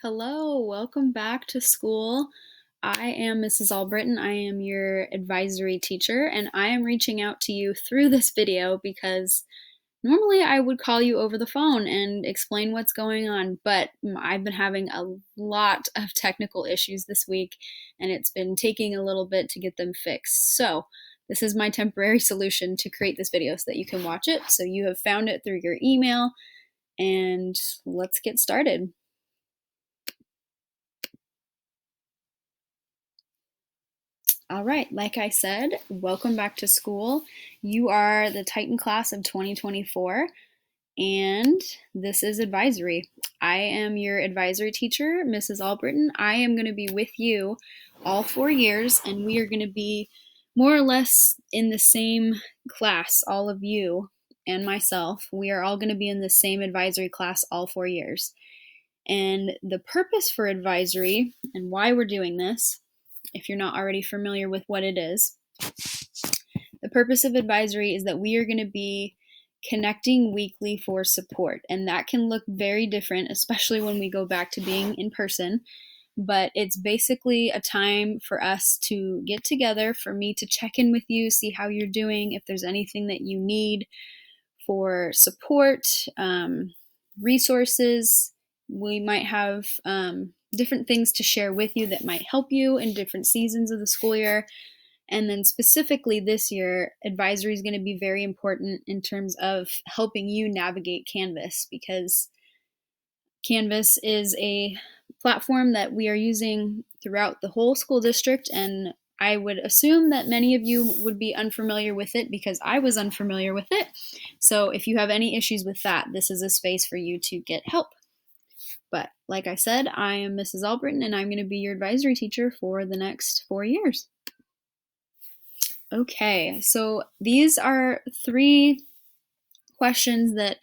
Hello, welcome back to school. I am Mrs. Allbritton. I am your advisory teacher, and I am reaching out to you through this video because normally I would call you over the phone and explain what's going on, but I've been having a lot of technical issues this week, and it's been taking a little bit to get them fixed. So this is my temporary solution to create this video so that you can watch it. So you have found it through your email, and let's get started. All right, like I said, welcome back to school. You are the Titan class of 2024, and this is advisory. I am your advisory teacher, Mrs. Allbritton. I am going to be with you all 4 years, and we are going to be more or less in the same class, all of you and myself. We are all going to be in the same advisory class all 4 years. And the purpose for advisory and why we're doing this, if you're not already familiar with what it is, the purpose of advisory is that we are going to be connecting weekly for support. And that can look very different, especially when we go back to being in person. But it's basically a time for us to get together, for me to check in with you, see how you're doing, if there's anything that you need for support, resources. We might have different things to share with you that might help you in different seasons of the school year. And then specifically this year, advisory is going to be very important in terms of helping you navigate Canvas, because Canvas is a platform that we are using throughout the whole school district, and I would assume that many of you would be unfamiliar with it because I was unfamiliar with it. So if you have any issues with that, this is a space for you to get help. But like I said, I am Mrs. Allbritton, and I'm going to be your advisory teacher for the next 4 years. Okay, so these are 3 questions that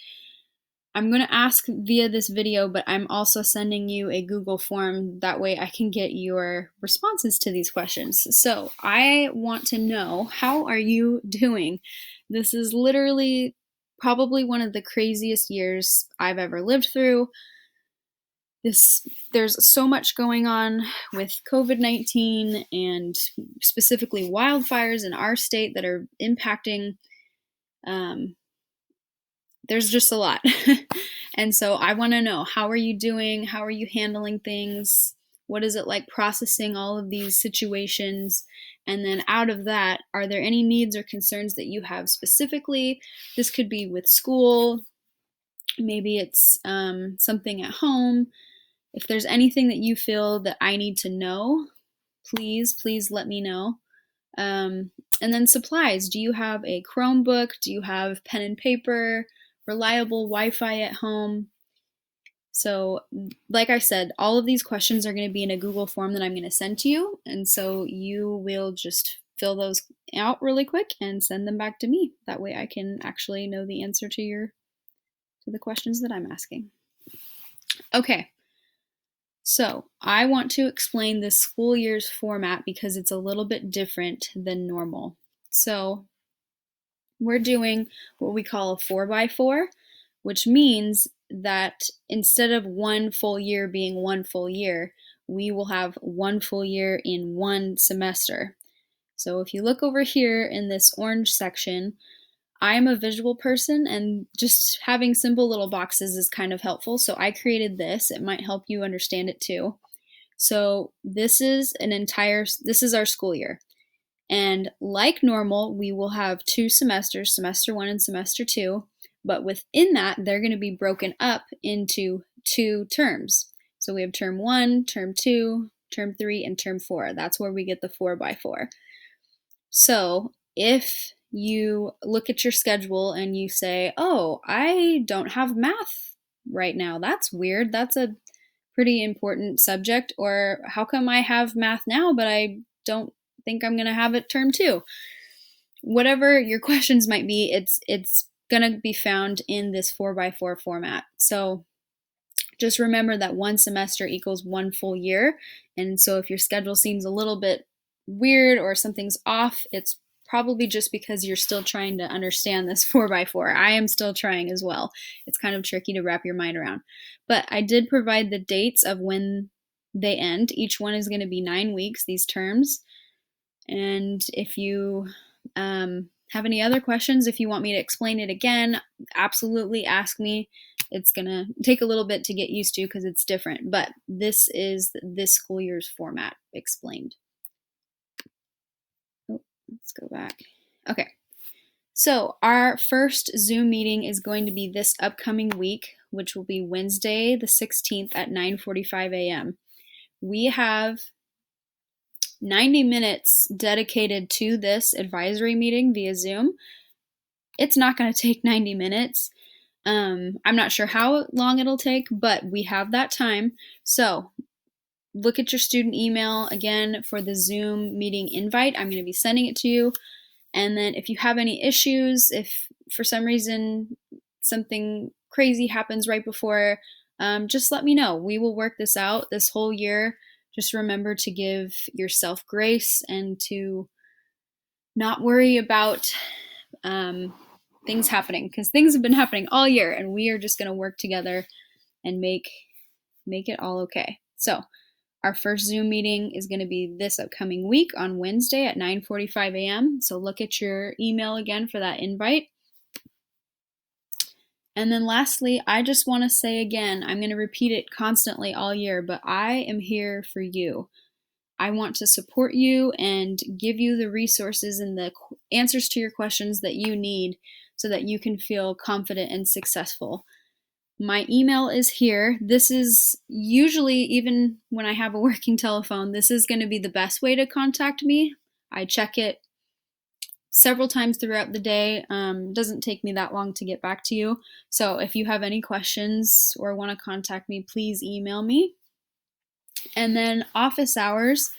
I'm going to ask via this video, but I'm also sending you a Google form. That way I can get your responses to these questions. So I want to know, how are you doing? This is literally probably one of the craziest years I've ever lived through. There's so much going on with COVID-19 and specifically wildfires in our state that are impacting. There's just a lot. And so I want to know, how are you doing? How are you handling things? What is it like processing all of these situations? And then out of that, are there any needs or concerns that you have specifically? This could be with school. Maybe it's something at home. If there's anything that you feel that I need to know, please let me know. And then supplies. Do you have a Chromebook? Do you have pen and paper? Reliable Wi-Fi at home? So like I said, all of these questions are going to be in a Google form that I'm going to send to you. And so you will just fill those out really quick and send them back to me. That way I can actually know the answer to the questions that I'm asking. Okay. So I want to explain this school year's format because it's a little bit different than normal. So we're doing what we call a 4x4, which means that instead of one full year being one full year, we will have one full year in one semester. So if you look over here in this orange section, I'm a visual person, and just having simple little boxes is kind of helpful. So I created this. It might help you understand it too. So this is our school year. And like normal, we will have 2 semesters, semester 1 and semester 2. But within that, they're going to be broken up into 2 terms. So we have term 1, term 2, term 3, and term 4. That's where we get the 4x4. So if you look at your schedule and you say, oh, I don't have math right now. That's weird. That's a pretty important subject. Or how come I have math now, but I don't think I'm going to have it term 2? Whatever your questions might be, it's going to be found in this 4x4 format. So just remember that one semester equals one full year. And so if your schedule seems a little bit weird or something's off, it's probably just because you're still trying to understand this 4x4. I am still trying as well. It's kind of tricky to wrap your mind around. But I did provide the dates of when they end. Each one is going to be 9 weeks, these terms. And if you have any other questions, if you want me to explain it again, absolutely ask me. It's going to take a little bit to get used to because it's different, but this is this school year's format explained. Oh, let's go back. Okay. So our first Zoom meeting is going to be this upcoming week, which will be Wednesday the 16th at 9:45 a.m. We have 90 minutes dedicated to this advisory meeting via Zoom. It's not going to take 90 minutes. I'm not sure how long it'll take, but we have that time. So look at your student email again for the Zoom meeting invite. I'm going to be sending it to you. And then if you have any issues, if for some reason something crazy happens right before, just let me know. We will work this out this whole year. Just remember to give yourself grace and to not worry about things happening, because things have been happening all year, and we are just going to work together and make it all okay. So our first Zoom meeting is going to be this upcoming week on Wednesday at 9:45 a.m. So look at your email again for that invite. And then lastly, I just want to say again, I'm going to repeat it constantly all year, but I am here for you. I want to support you and give you the resources and the answers to your questions that you need so that you can feel confident and successful. My email is here. This is usually, even when I have a working telephone, this is going to be the best way to contact me. I check it several times throughout the day. Doesn't take me that long to get back to you. So if you have any questions or want to contact me, please email me. And then office hours.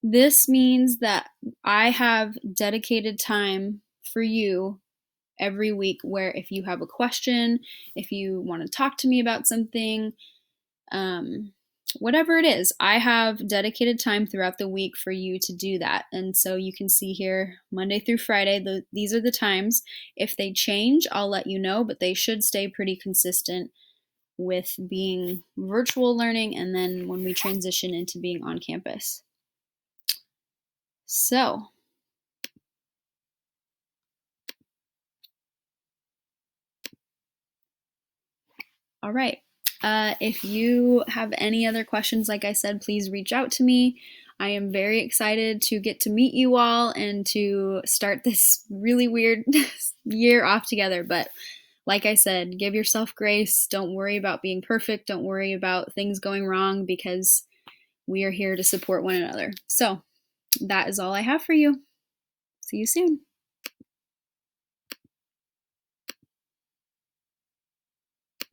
This means that I have dedicated time for you every week where if you have a question, if you want to talk to me about something, whatever it is, I have dedicated time throughout the week for you to do that. And so you can see here Monday through Friday, these are the times. If they change, I'll let you know, but they should stay pretty consistent with being virtual learning and then when we transition into being on campus. So, all right. If you have any other questions, like I said, please reach out to me. I am very excited to get to meet you all and to start this really weird year off together. But like I said, give yourself grace. Don't worry about being perfect. Don't worry about things going wrong because we are here to support one another. So that is all I have for you. See you soon.